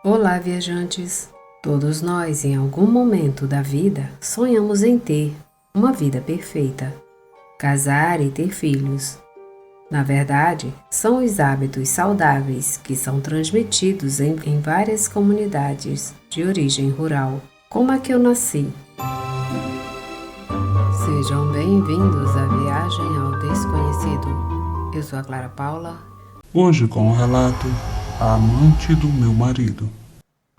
Olá, viajantes! Todos nós, em algum momento da vida, sonhamos em ter uma vida perfeita, casar e ter filhos. Na verdade, são os hábitos saudáveis que são transmitidos em várias comunidades de origem rural, como a que eu nasci. Sejam bem-vindos à viagem ao desconhecido. Eu sou a Clara Paula. Hoje com o relato A Amante do Meu Marido.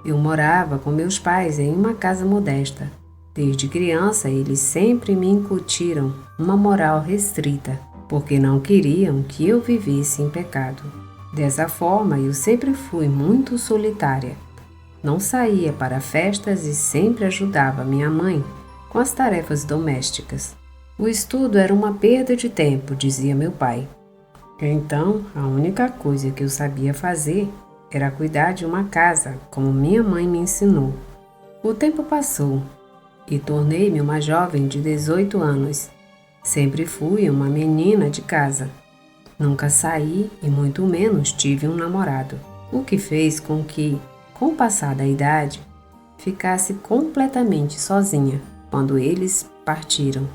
Eu morava com meus pais em uma casa modesta. Desde criança, eles sempre me incutiram uma moral restrita, porque não queriam que eu vivesse em pecado. Dessa forma, eu sempre fui muito solitária. Não saía para festas e sempre ajudava minha mãe com as tarefas domésticas. O estudo era uma perda de tempo, dizia meu pai. Então, a única coisa que eu sabia fazer era cuidar de uma casa, como minha mãe me ensinou. O tempo passou e tornei-me uma jovem de 18 anos. Sempre fui uma menina de casa. Nunca saí e muito menos tive um namorado, o que fez com que, com o passar da idade, ficasse completamente sozinha quando eles partiram.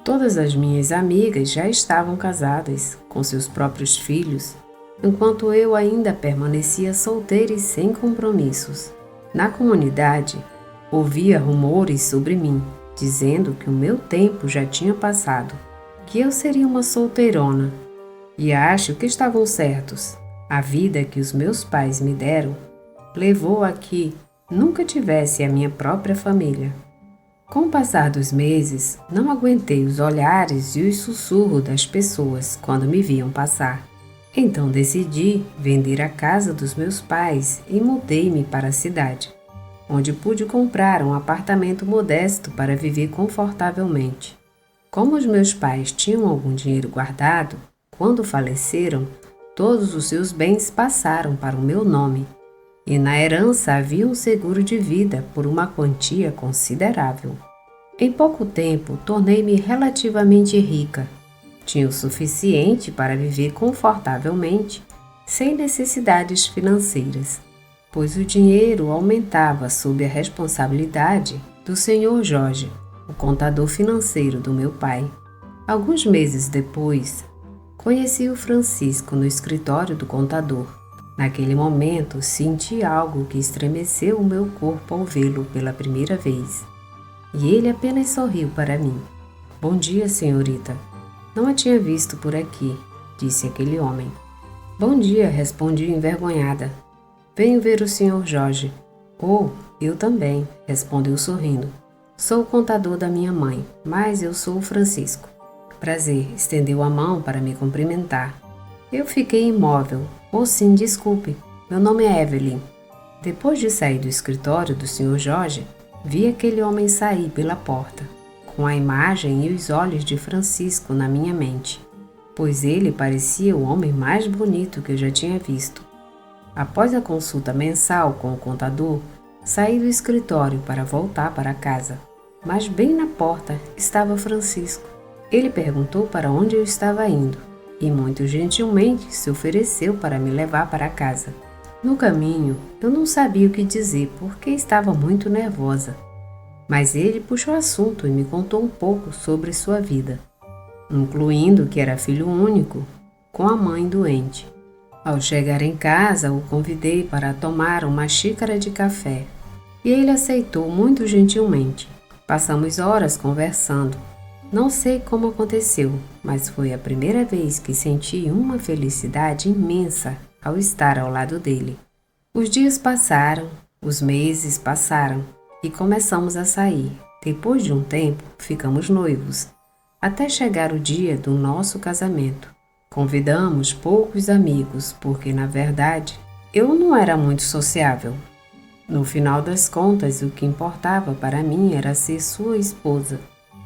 Todas as minhas amigas já estavam casadas, com seus próprios filhos, enquanto eu ainda permanecia solteira e sem compromissos. Na comunidade, ouvia rumores sobre mim, dizendo que o meu tempo já tinha passado, que eu seria uma solteirona. E acho que estavam certos. A vida que os meus pais me deram levou a que nunca tivesse a minha própria família. Com o passar dos meses, não aguentei os olhares e os sussurros das pessoas quando me viam passar. Então decidi vender a casa dos meus pais e mudei-me para a cidade, onde pude comprar um apartamento modesto para viver confortavelmente. Como os meus pais tinham algum dinheiro guardado, quando faleceram, todos os seus bens passaram para o meu nome, e na herança havia um seguro de vida por uma quantia considerável. Em pouco tempo, tornei-me relativamente rica. Tinha o suficiente para viver confortavelmente, sem necessidades financeiras, pois o dinheiro aumentava sob a responsabilidade do Sr. Jorge, o contador financeiro do meu pai. Alguns meses depois, conheci o Francisco no escritório do contador. Naquele momento, senti algo que estremeceu o meu corpo ao vê-lo pela primeira vez. E ele apenas sorriu para mim. "Bom dia, senhorita. Não a tinha visto por aqui", disse aquele homem. "Bom dia", respondi envergonhada. "Venho ver o Sr. Jorge." "Oh, eu também", respondeu sorrindo. "Sou o contador da minha mãe, mas eu sou o Francisco." "Prazer", estendeu a mão para me cumprimentar. Eu fiquei imóvel. "Oh, sim, desculpe. Meu nome é Evelyn." Depois de sair do escritório do Sr. Jorge, vi aquele homem sair pela porta, com a imagem e os olhos de Francisco na minha mente, pois ele parecia o homem mais bonito que eu já tinha visto. Após a consulta mensal com o contador, saí do escritório para voltar para casa, mas bem na porta estava Francisco. Ele perguntou para onde eu estava indo e muito gentilmente se ofereceu para me levar para casa. No caminho, eu não sabia o que dizer porque estava muito nervosa. Mas ele puxou assunto e me contou um pouco sobre sua vida, incluindo que era filho único, com a mãe doente. Ao chegar em casa, o convidei para tomar uma xícara de café, e ele aceitou muito gentilmente. Passamos horas conversando. Não sei como aconteceu, mas foi a primeira vez que senti uma felicidade imensa ao estar ao lado dele. Os dias passaram, os meses passaram, e começamos a sair. Depois de um tempo, ficamos noivos, até chegar o dia do nosso casamento. Convidamos poucos amigos, porque, na verdade, eu não era muito sociável. No final das contas, o que importava para mim era ser sua esposa.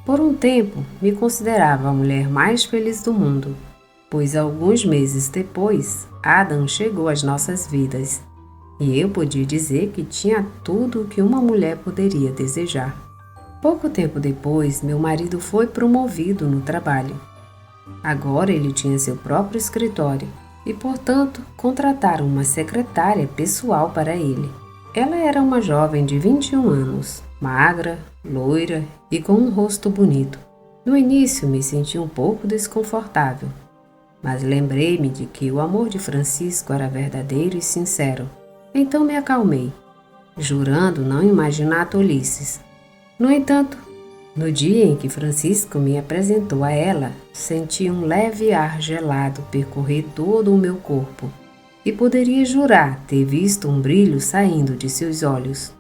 Por um tempo, me considerava a mulher mais feliz do mundo, pois alguns meses depois, Adam chegou às nossas vidas. E eu podia dizer que tinha tudo o que uma mulher poderia desejar. Pouco tempo depois, meu marido foi promovido no trabalho. Agora ele tinha seu próprio escritório e, portanto, contrataram uma secretária pessoal para ele. Ela era uma jovem de 21 anos, magra, loira e com um rosto bonito. No início me senti um pouco desconfortável, mas lembrei-me de que o amor de Francisco era verdadeiro e sincero. Então me acalmei, jurando não imaginar tolices. No entanto, no dia em que Francisco me apresentou a ela, senti um leve ar gelado percorrer todo o meu corpo e poderia jurar ter visto um brilho saindo de seus olhos.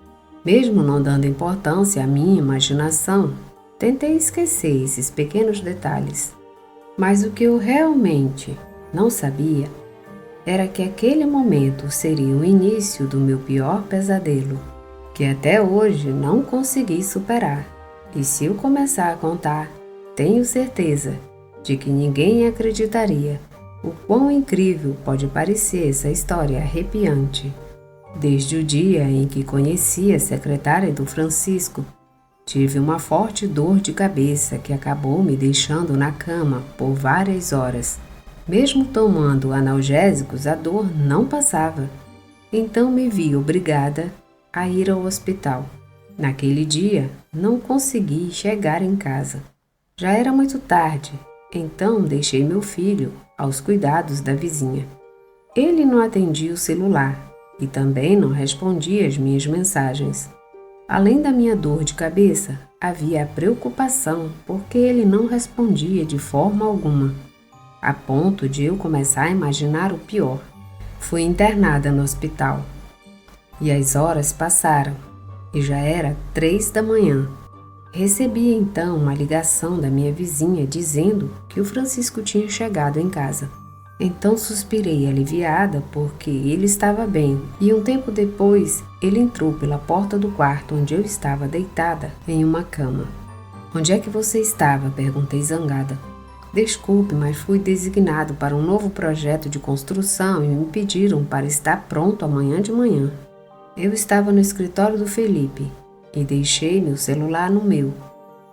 Mesmo não dando importância à minha imaginação, tentei esquecer esses pequenos detalhes. Mas o que eu realmente não sabia era que aquele momento seria o início do meu pior pesadelo, que até hoje não consegui superar. E se eu começar a contar, tenho certeza de que ninguém acreditaria o quão incrível pode parecer essa história arrepiante. Desde o dia em que conheci a secretária do Francisco, tive uma forte dor de cabeça que acabou me deixando na cama por várias horas. Mesmo tomando analgésicos, a dor não passava. Então me vi obrigada a ir ao hospital. Naquele dia, não consegui chegar em casa. Já era muito tarde, então deixei meu filho aos cuidados da vizinha. Ele não atendia o celular e também não respondia às minhas mensagens. Além da minha dor de cabeça, havia a preocupação porque ele não respondia de forma alguma, a ponto de eu começar a imaginar o pior. Fui internada no hospital e as horas passaram e já era 3 da manhã. Recebi então uma ligação da minha vizinha dizendo que o Francisco tinha chegado em casa. Então suspirei aliviada porque ele estava bem e um tempo depois ele entrou pela porta do quarto onde eu estava deitada em uma cama. "Onde é que você estava?" perguntei zangada. "Desculpe, mas fui designado para um novo projeto de construção e me pediram para estar pronto amanhã de manhã." Eu estava no escritório do Felipe e deixei meu celular no meu.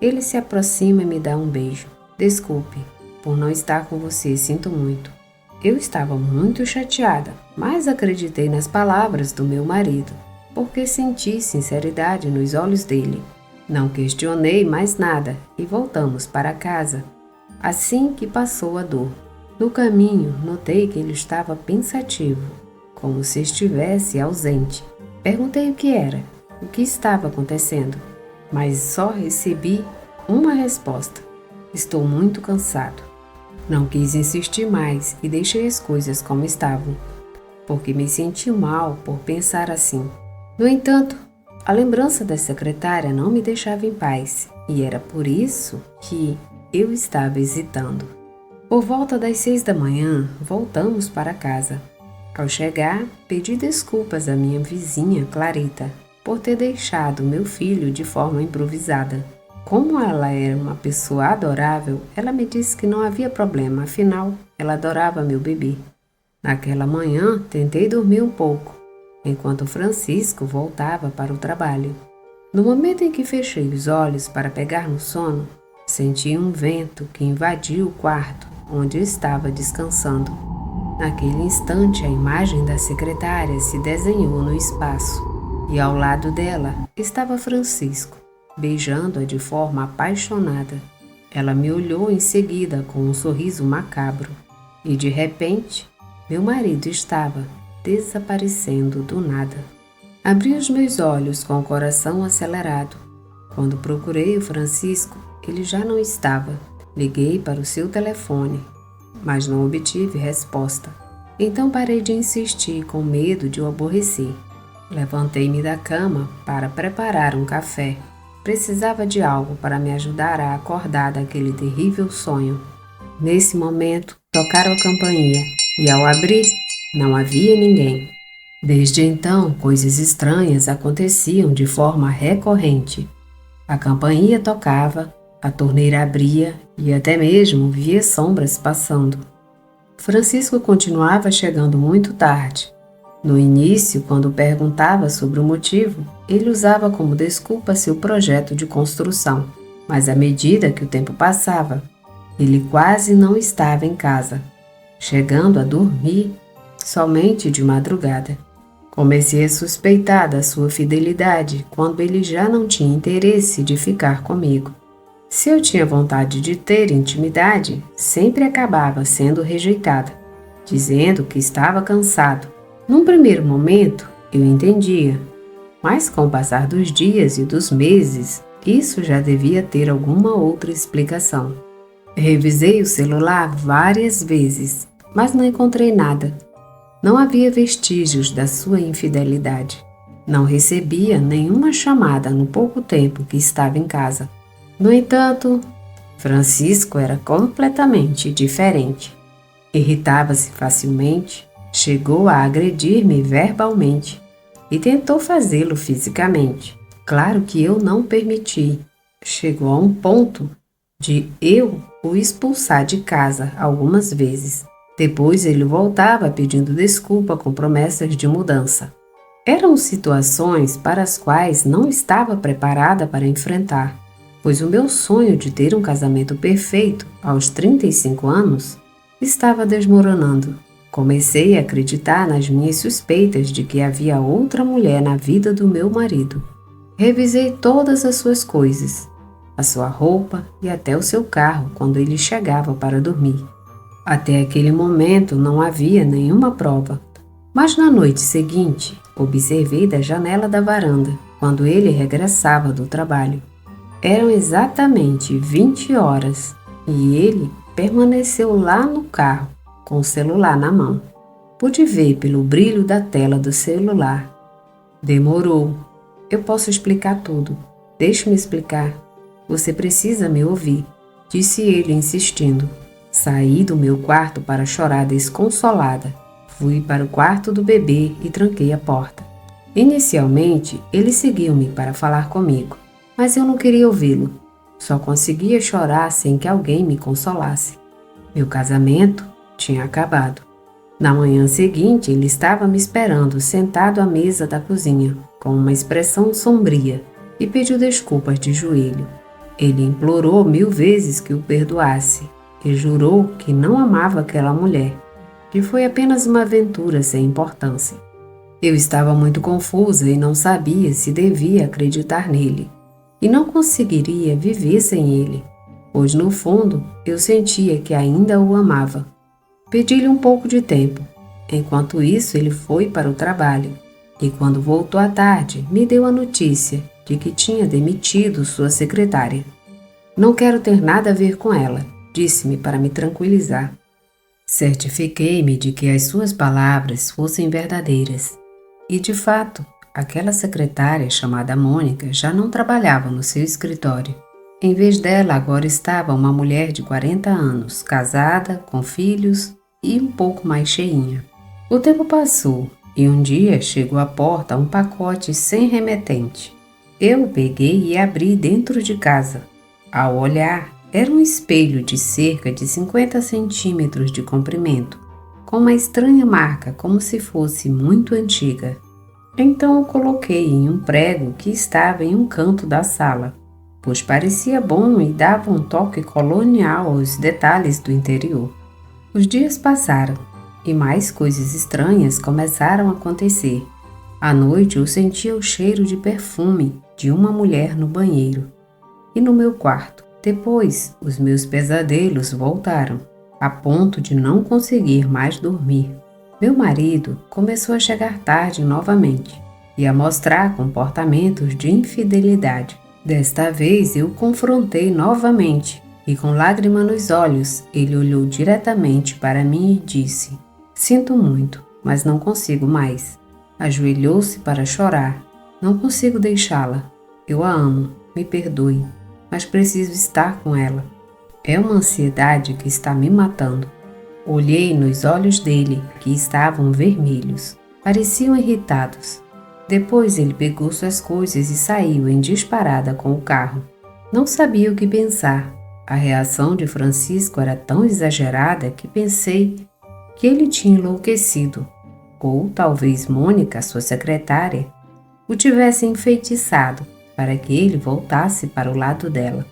Ele se aproxima e me dá um beijo. "Desculpe por não estar com você, sinto muito." Eu estava muito chateada, mas acreditei nas palavras do meu marido, porque senti sinceridade nos olhos dele. Não questionei mais nada e voltamos para casa. Assim que passou a dor. No caminho, notei que ele estava pensativo, como se estivesse ausente. Perguntei o que era, o que estava acontecendo, mas só recebi uma resposta: "Estou muito cansado." Não quis insistir mais e deixei as coisas como estavam, porque me senti mal por pensar assim. No entanto, a lembrança da secretária não me deixava em paz e era por isso que eu estava hesitando. Por volta das 6 da manhã, voltamos para casa. Ao chegar, pedi desculpas à minha vizinha Clarita por ter deixado meu filho de forma improvisada. Como ela era uma pessoa adorável, ela me disse que não havia problema, afinal, ela adorava meu bebê. Naquela manhã, tentei dormir um pouco, enquanto Francisco voltava para o trabalho. No momento em que fechei os olhos para pegar no sono, senti um vento que invadiu o quarto onde eu estava descansando. Naquele instante, a imagem da secretária se desenhou no espaço e ao lado dela estava Francisco, beijando-a de forma apaixonada. Ela me olhou em seguida com um sorriso macabro e, de repente, meu marido estava desaparecendo do nada. Abri os meus olhos com o coração acelerado. Quando procurei o Francisco, ele já não estava. Liguei para o seu telefone, mas não obtive resposta. Então parei de insistir com medo de o aborrecer. Levantei-me da cama para preparar um café. Precisava de algo para me ajudar a acordar daquele terrível sonho. Nesse momento, tocaram a campainha e ao abrir, não havia ninguém. Desde então, coisas estranhas aconteciam de forma recorrente. A campainha tocava, a torneira abria e até mesmo via sombras passando. Francisco continuava chegando muito tarde. No início, quando perguntava sobre o motivo, ele usava como desculpa seu projeto de construção, mas à medida que o tempo passava, ele quase não estava em casa, chegando a dormir somente de madrugada. Comecei a suspeitar da sua fidelidade quando ele já não tinha interesse de ficar comigo. Se eu tinha vontade de ter intimidade, sempre acabava sendo rejeitada, dizendo que estava cansado. Num primeiro momento, eu entendia, mas com o passar dos dias e dos meses, isso já devia ter alguma outra explicação. Revisei o celular várias vezes, mas não encontrei nada. Não havia vestígios da sua infidelidade. Não recebia nenhuma chamada no pouco tempo que estava em casa. No entanto, Francisco era completamente diferente. Irritava-se facilmente, chegou a agredir-me verbalmente e tentou fazê-lo fisicamente. Claro que eu não permiti. Chegou a um ponto de eu o expulsar de casa algumas vezes. Depois ele voltava pedindo desculpa com promessas de mudança. Eram situações para as quais não estava preparada para enfrentar, pois o meu sonho de ter um casamento perfeito aos 35 anos estava desmoronando. Comecei a acreditar nas minhas suspeitas de que havia outra mulher na vida do meu marido. Revisei todas as suas coisas, a sua roupa e até o seu carro quando ele chegava para dormir. Até aquele momento não havia nenhuma prova, mas na noite seguinte observei da janela da varanda quando ele regressava do trabalho. Eram exatamente 20 horas e ele permaneceu lá no carro com o celular na mão. Pude ver pelo brilho da tela do celular. Demorou. Eu posso explicar tudo. Deixe-me explicar. Você precisa me ouvir, disse ele insistindo. Saí do meu quarto para chorar desconsolada. Fui para o quarto do bebê e tranquei a porta. Inicialmente, ele seguiu-me para falar comigo, mas eu não queria ouvi-lo. Só conseguia chorar sem que alguém me consolasse. Meu casamento tinha acabado. Na manhã seguinte, ele estava me esperando sentado à mesa da cozinha, com uma expressão sombria, e pediu desculpas de joelho. Ele implorou 1000 vezes que o perdoasse e jurou que não amava aquela mulher, que foi apenas uma aventura sem importância. Eu estava muito confusa e não sabia se devia acreditar nele, e não conseguiria viver sem ele, pois no fundo eu sentia que ainda o amava. Pedi-lhe um pouco de tempo. Enquanto isso, ele foi para o trabalho, e quando voltou à tarde, me deu a notícia de que tinha demitido sua secretária. Não quero ter nada a ver com ela, disse-me para me tranquilizar. Certifiquei-me de que as suas palavras fossem verdadeiras. E, de fato, aquela secretária chamada Mônica já não trabalhava no seu escritório. Em vez dela, agora estava uma mulher de 40 anos, casada, com filhos e um pouco mais cheinha. O tempo passou e um dia chegou à porta um pacote sem remetente. Eu o peguei e abri dentro de casa. Ao olhar, era um espelho de cerca de 50 centímetros de comprimento, com uma estranha marca como se fosse muito antiga. Então o coloquei em um prego que estava em um canto da sala, pois parecia bom e dava um toque colonial aos detalhes do interior. Os dias passaram e mais coisas estranhas começaram a acontecer. À noite eu sentia o cheiro de perfume de uma mulher no banheiro e no meu quarto. Depois, os meus pesadelos voltaram, a ponto de não conseguir mais dormir. Meu marido começou a chegar tarde novamente e a mostrar comportamentos de infidelidade. Desta vez eu o confrontei novamente e, com lágrima nos olhos, ele olhou diretamente para mim e disse: "Sinto muito, mas não consigo mais." Ajoelhou-se para chorar. "Não consigo deixá-la. Eu a amo, me perdoe, mas preciso estar com ela. É uma ansiedade que está me matando." Olhei nos olhos dele, que estavam vermelhos. Pareciam irritados. Depois ele pegou suas coisas e saiu em disparada com o carro. Não sabia o que pensar. A reação de Francisco era tão exagerada que pensei que ele tinha enlouquecido. Ou talvez Mônica, sua secretária, o tivesse enfeitiçado para que ele voltasse para o lado dela.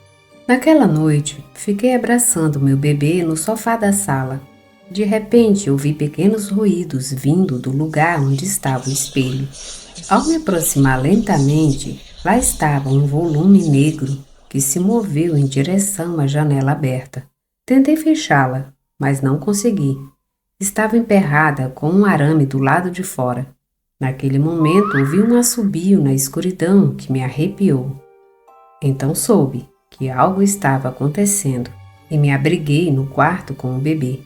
Naquela noite, fiquei abraçando meu bebê no sofá da sala. De repente, ouvi pequenos ruídos vindo do lugar onde estava o espelho. Ao me aproximar lentamente, lá estava um volume negro que se moveu em direção à janela aberta. Tentei fechá-la, mas não consegui. Estava emperrada com um arame do lado de fora. Naquele momento, ouvi um assobio na escuridão que me arrepiou. Então soube que algo estava acontecendo e me abriguei no quarto com o bebê.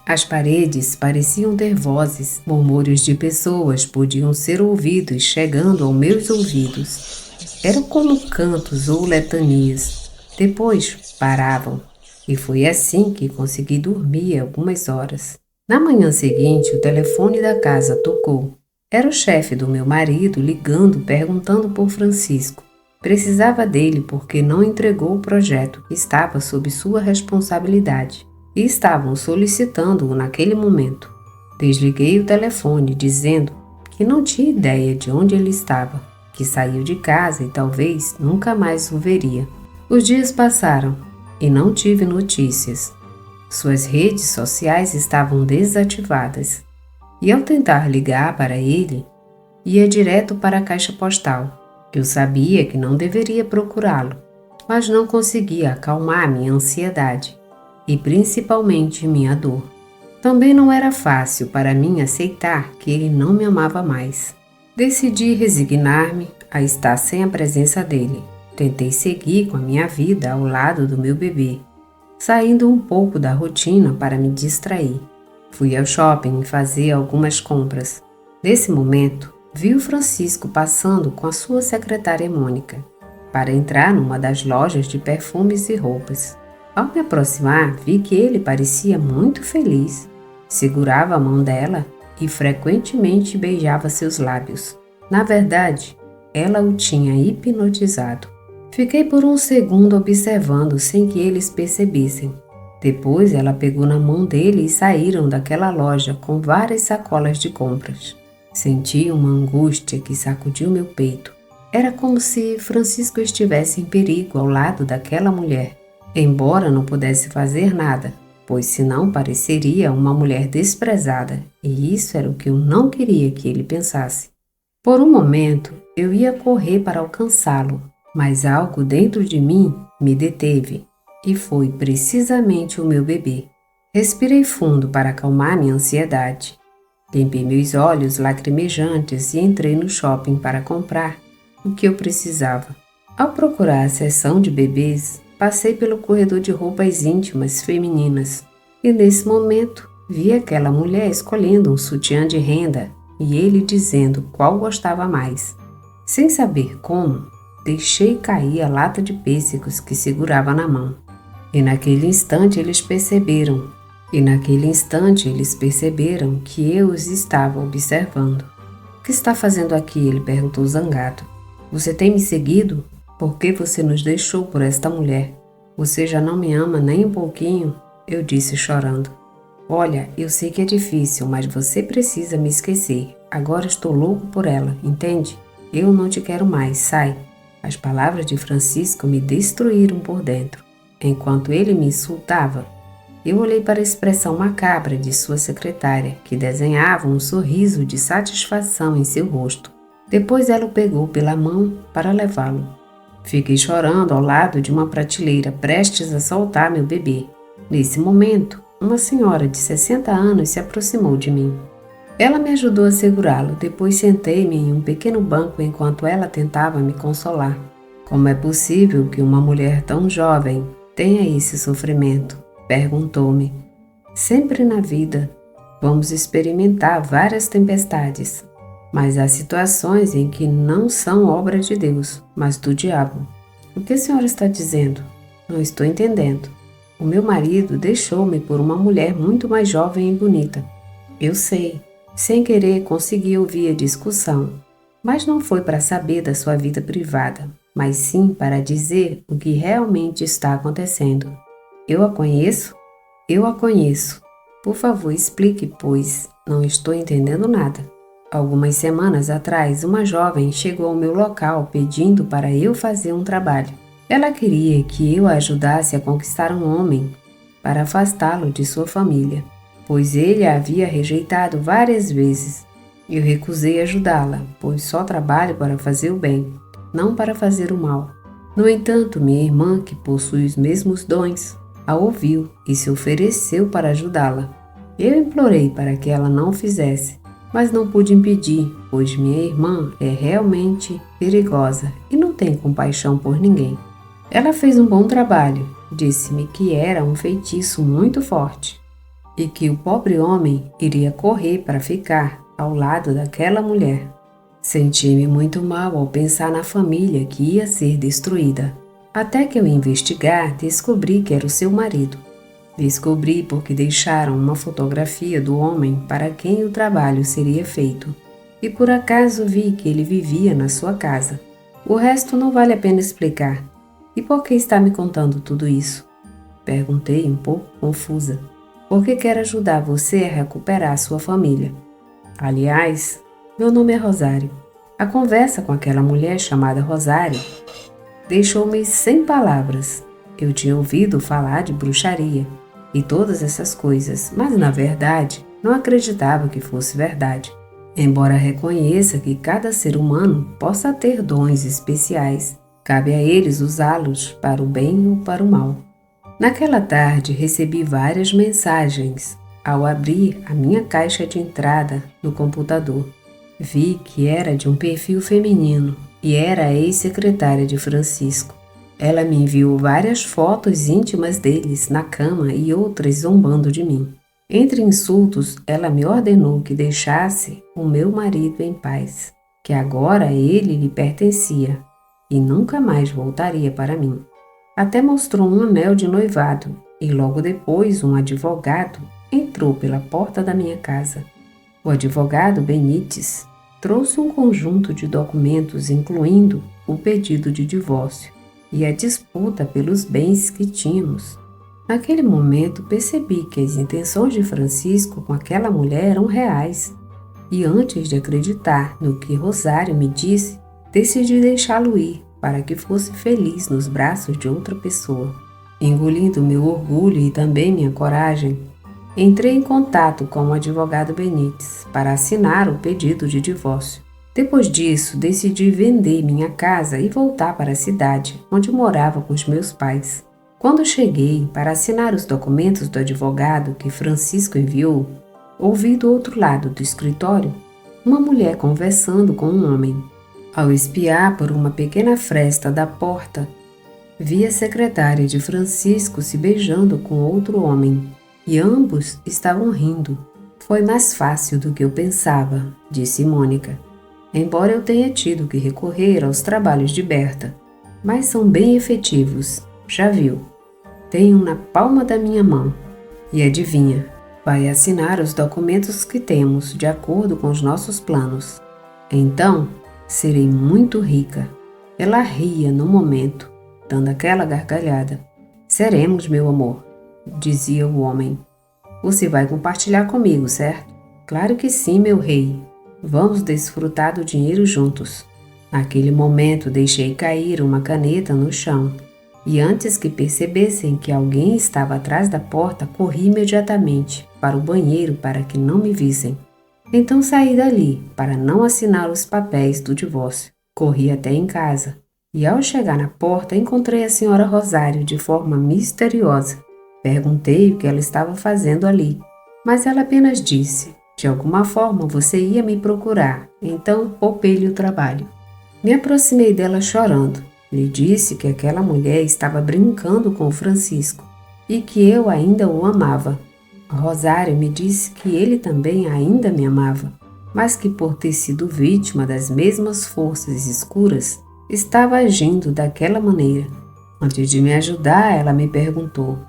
As paredes pareciam ter vozes, murmúrios de pessoas podiam ser ouvidos chegando aos meus ouvidos. Eram como cantos ou letanias. Depois paravam, e foi assim que consegui dormir algumas horas. Na manhã seguinte, o telefone da casa tocou. Era o chefe do meu marido ligando, perguntando por Francisco. Precisava dele porque não entregou o projeto que estava sob sua responsabilidade e estavam solicitando-o naquele momento. Desliguei o telefone dizendo que não tinha ideia de onde ele estava, que saiu de casa e talvez nunca mais o veria. Os dias passaram e não tive notícias. Suas redes sociais estavam desativadas e ao tentar ligar para ele, ia direto para a caixa postal. Eu sabia que não deveria procurá-lo, mas não conseguia acalmar minha ansiedade e principalmente minha dor. Também não era fácil para mim aceitar que ele não me amava mais. Decidi resignar-me a estar sem a presença dele. Tentei seguir com a minha vida ao lado do meu bebê, saindo um pouco da rotina para me distrair. Fui ao shopping fazer algumas compras. Nesse momento, vi o Francisco passando com a sua secretária Mônica para entrar numa das lojas de perfumes e roupas. Ao me aproximar, vi que ele parecia muito feliz. Segurava a mão dela e frequentemente beijava seus lábios. Na verdade, ela o tinha hipnotizado. Fiquei por um segundo observando sem que eles percebessem. Depois ela pegou na mão dele e saíram daquela loja com várias sacolas de compras. Senti uma angústia que sacudiu meu peito. Era como se Francisco estivesse em perigo ao lado daquela mulher. Embora não pudesse fazer nada, pois senão pareceria uma mulher desprezada, e isso era o que eu não queria que ele pensasse. Por um momento, eu ia correr para alcançá-lo, mas algo dentro de mim me deteve, e foi precisamente o meu bebê. Respirei fundo para acalmar minha ansiedade. Limpei meus olhos lacrimejantes e entrei no shopping para comprar o que eu precisava. Ao procurar a seção de bebês, passei pelo corredor de roupas íntimas femininas e nesse momento vi aquela mulher escolhendo um sutiã de renda e ele dizendo qual gostava mais. Sem saber como, deixei cair a lata de pêssegos que segurava na mão. E naquele instante eles perceberam que eu os estava observando. O que está fazendo aqui? Ele perguntou zangado. Você tem me seguido? Por que você nos deixou por esta mulher? Você já não me ama nem um pouquinho? Eu disse chorando. Olha, eu sei que é difícil, mas você precisa me esquecer. Agora estou louco por ela, entende? Eu não te quero mais, sai. As palavras de Francisco me destruíram por dentro. Enquanto ele me insultava, eu olhei para a expressão macabra de sua secretária, que desenhava um sorriso de satisfação em seu rosto. Depois ela o pegou pela mão para levá-lo. Fiquei chorando ao lado de uma prateleira, prestes a soltar meu bebê. Nesse momento, uma senhora de 60 anos se aproximou de mim. Ela me ajudou a segurá-lo, depois sentei-me em um pequeno banco enquanto ela tentava me consolar. Como é possível que uma mulher tão jovem tenha esse sofrimento? Perguntou-me. Sempre na vida, vamos experimentar várias tempestades. Mas há situações em que não são obra de Deus, mas do diabo. O que a senhora está dizendo? Não estou entendendo. O meu marido deixou-me por uma mulher muito mais jovem e bonita. Eu sei. Sem querer consegui ouvir a discussão, mas não foi para saber da sua vida privada, mas sim para dizer o que realmente está acontecendo. Eu a conheço? Eu a conheço. Por favor, explique, pois não estou entendendo nada. Algumas semanas atrás, uma jovem chegou ao meu local pedindo para eu fazer um trabalho. Ela queria que eu a ajudasse a conquistar um homem para afastá-lo de sua família. pois ele a havia rejeitado várias vezes. Eu recusei ajudá-la, pois só trabalho para fazer o bem, não para fazer o mal. No entanto, minha irmã, que possui os mesmos dons, a ouviu e se ofereceu para ajudá-la. Eu implorei para que ela não o fizesse, mas não pude impedir, pois minha irmã é realmente perigosa e não tem compaixão por ninguém. Ela fez um bom trabalho, disse-me que era um feitiço muito forte e que o pobre homem iria correr para ficar ao lado daquela mulher. Senti-me muito mal ao pensar na família que ia ser destruída. Até que eu investigar, descobri que era o seu marido. Descobri porque deixaram uma fotografia do homem para quem o trabalho seria feito. E por acaso vi que ele vivia na sua casa. O resto não vale a pena explicar. E por que está me contando tudo isso? Perguntei um pouco confusa. Porque quero ajudar você a recuperar sua família. Aliás, meu nome é Rosário. A conversa com aquela mulher chamada Rosário deixou-me sem palavras. Eu tinha ouvido falar de bruxaria e todas essas coisas, mas na verdade não acreditava que fosse verdade. Embora reconheça que cada ser humano possa ter dons especiais, cabe a eles usá-los para o bem ou para o mal. Naquela tarde recebi várias mensagens ao abrir a minha caixa de entrada no computador. Vi que era de um perfil feminino e era a ex-secretária de Francisco. Ela me enviou várias fotos íntimas deles na cama e outras zombando de mim. Entre insultos, ela me ordenou que deixasse o meu marido em paz, que agora ele lhe pertencia e nunca mais voltaria para mim. Até mostrou um anel de noivado e logo depois um advogado entrou pela porta da minha casa. O advogado Benites trouxe um conjunto de documentos incluindo o pedido de divórcio e a disputa pelos bens que tínhamos. Naquele momento percebi que as intenções de Francisco com aquela mulher eram reais e antes de acreditar no que Rosário me disse, decidi deixá-lo ir para que fosse feliz nos braços de outra pessoa. Engolindo meu orgulho e também minha coragem, entrei em contato com o advogado Benites para assinar o pedido de divórcio. Depois disso, decidi vender minha casa e voltar para a cidade, onde morava com os meus pais. Quando cheguei para assinar os documentos do advogado que Francisco enviou, ouvi do outro lado do escritório uma mulher conversando com um homem. Ao espiar por uma pequena fresta da porta, vi a secretária de Francisco se beijando com outro homem. E ambos estavam rindo. Foi mais fácil do que eu pensava, disse Mônica. Embora eu tenha tido que recorrer aos trabalhos de Berta, mas são bem efetivos, já viu? Tenho na palma da minha mão. E adivinha, vai assinar os documentos que temos de acordo com os nossos planos. Então, serei muito rica. Ela ria no momento, dando aquela gargalhada. Seremos, meu amor, dizia o homem. Você vai compartilhar comigo, certo? Claro que sim, meu rei. Vamos desfrutar do dinheiro juntos. Naquele momento deixei cair uma caneta no chão e antes que percebessem que alguém estava atrás da porta, corri imediatamente para o banheiro para que não me vissem. Então saí dali para não assinar os papéis do divórcio. Corri até em casa e ao chegar na porta encontrei a senhora Rosário de forma misteriosa. Perguntei o que ela estava fazendo ali, mas ela apenas disse: de alguma forma você ia me procurar, então poupei-lhe o trabalho. Me aproximei dela chorando. Lhe disse que aquela mulher estava brincando com o Francisco e que eu ainda o amava. Rosário me disse que ele também ainda me amava, mas que por ter sido vítima das mesmas forças escuras, estava agindo daquela maneira. Antes de me ajudar, ela me perguntou: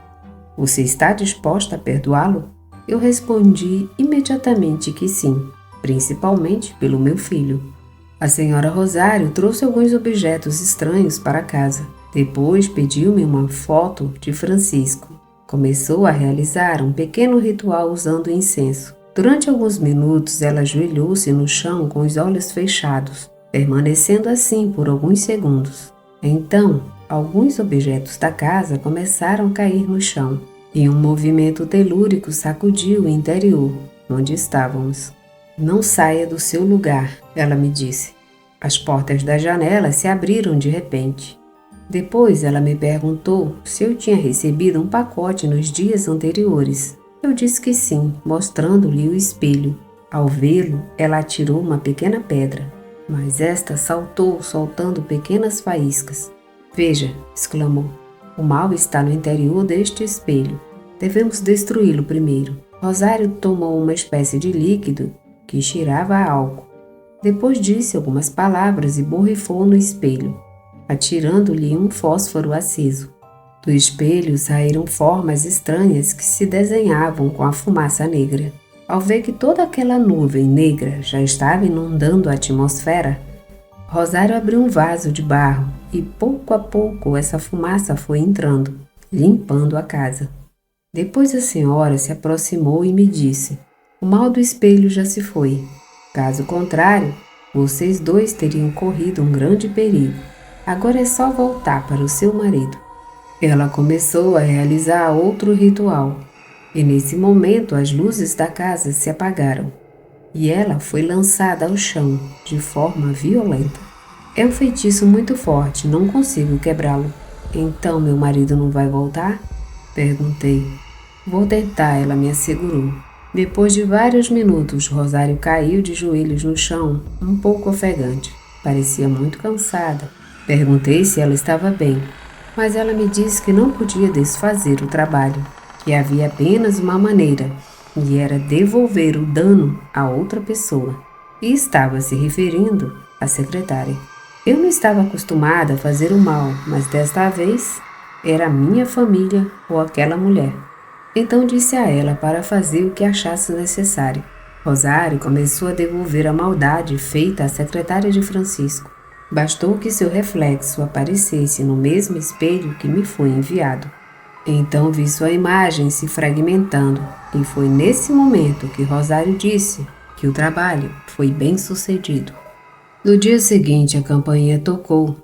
você está disposta a perdoá-lo? Eu respondi imediatamente que sim, principalmente pelo meu filho. A senhora Rosário trouxe alguns objetos estranhos para casa. Depois pediu-me uma foto de Francisco. Começou a realizar um pequeno ritual usando incenso. Durante alguns minutos, ela ajoelhou-se no chão com os olhos fechados, permanecendo assim por alguns segundos. Então, alguns objetos da casa começaram a cair no chão e um movimento telúrico sacudiu o interior onde estávamos. Não saia do seu lugar, ela me disse. As portas da janela se abriram de repente. Depois ela me perguntou se eu tinha recebido um pacote nos dias anteriores. Eu disse que sim, mostrando-lhe o espelho. Ao vê-lo, ela atirou uma pequena pedra, mas esta saltou, soltando pequenas faíscas. Veja, exclamou, o mal está no interior deste espelho. Devemos destruí-lo primeiro. Rosário tomou uma espécie de líquido que cheirava a álcool. Depois disse algumas palavras e borrifou no espelho, atirando-lhe um fósforo aceso. Do espelho saíram formas estranhas que se desenhavam com a fumaça negra. Ao ver que toda aquela nuvem negra já estava inundando a atmosfera, Rosário abriu um vaso de barro e pouco a pouco essa fumaça foi entrando, limpando a casa. Depois a senhora se aproximou e me disse: o mal do espelho já se foi. Caso contrário, vocês dois teriam corrido um grande perigo. Agora é só voltar para o seu marido. Ela começou a realizar outro ritual, e nesse momento as luzes da casa se apagaram, e ela foi lançada ao chão de forma violenta. É um feitiço muito forte, não consigo quebrá-lo. Então meu marido não vai voltar? Perguntei. Vou tentar, ela me assegurou. Depois de vários minutos, Rosário caiu de joelhos no chão, um pouco ofegante. Parecia muito cansada. Perguntei se ela estava bem, mas ela me disse que não podia desfazer o trabalho, que havia apenas uma maneira, e era devolver o dano a outra pessoa. E estava se referindo à secretária. Eu não estava acostumada a fazer o mal, mas desta vez era a minha família ou aquela mulher. Então disse a ela para fazer o que achasse necessário. Rosário começou a devolver a maldade feita à secretária de Francisco. Bastou que seu reflexo aparecesse no mesmo espelho que me foi enviado. Então vi sua imagem se fragmentando, e foi nesse momento que Rosário disse que o trabalho foi bem sucedido. No dia seguinte a campainha tocou,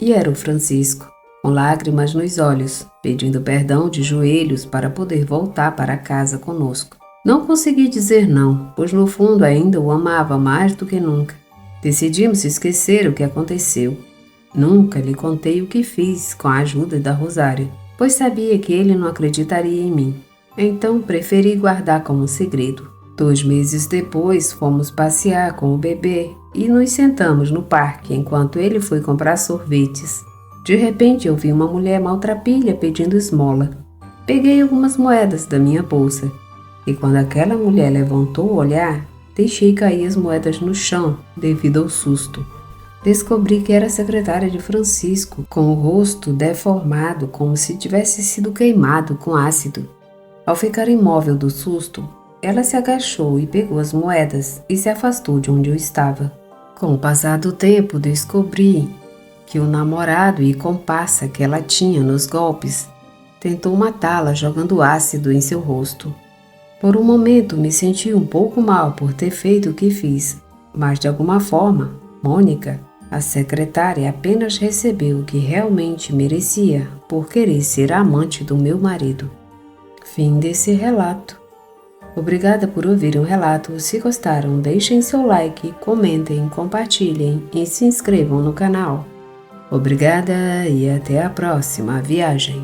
e era o Francisco, com lágrimas nos olhos, pedindo perdão de joelhos para poder voltar para casa conosco. Não consegui dizer não, pois no fundo ainda o amava mais do que nunca. Decidimos esquecer o que aconteceu. Nunca lhe contei o que fiz com a ajuda da Rosário, pois sabia que ele não acreditaria em mim. Então preferi guardar como segredo. 2 meses depois fomos passear com o bebê e nos sentamos no parque enquanto ele foi comprar sorvetes. De repente eu vi uma mulher maltrapilha pedindo esmola. Peguei algumas moedas da minha bolsa e quando aquela mulher levantou o olhar, deixei cair as moedas no chão devido ao susto. Descobri que era a secretária de Francisco, com o rosto deformado como se tivesse sido queimado com ácido. Ao ficar imóvel do susto, ela se agachou e pegou as moedas e se afastou de onde eu estava. Com o passar do tempo, descobri que o namorado e comparsa que ela tinha nos golpes tentou matá-la jogando ácido em seu rosto. Por um momento me senti um pouco mal por ter feito o que fiz, mas de alguma forma, Mônica, a secretária, apenas recebeu o que realmente merecia por querer ser a amante do meu marido. Fim desse relato. Obrigada por ouvir o relato. Se gostaram, deixem seu like, comentem, compartilhem e se inscrevam no canal. Obrigada e até a próxima viagem.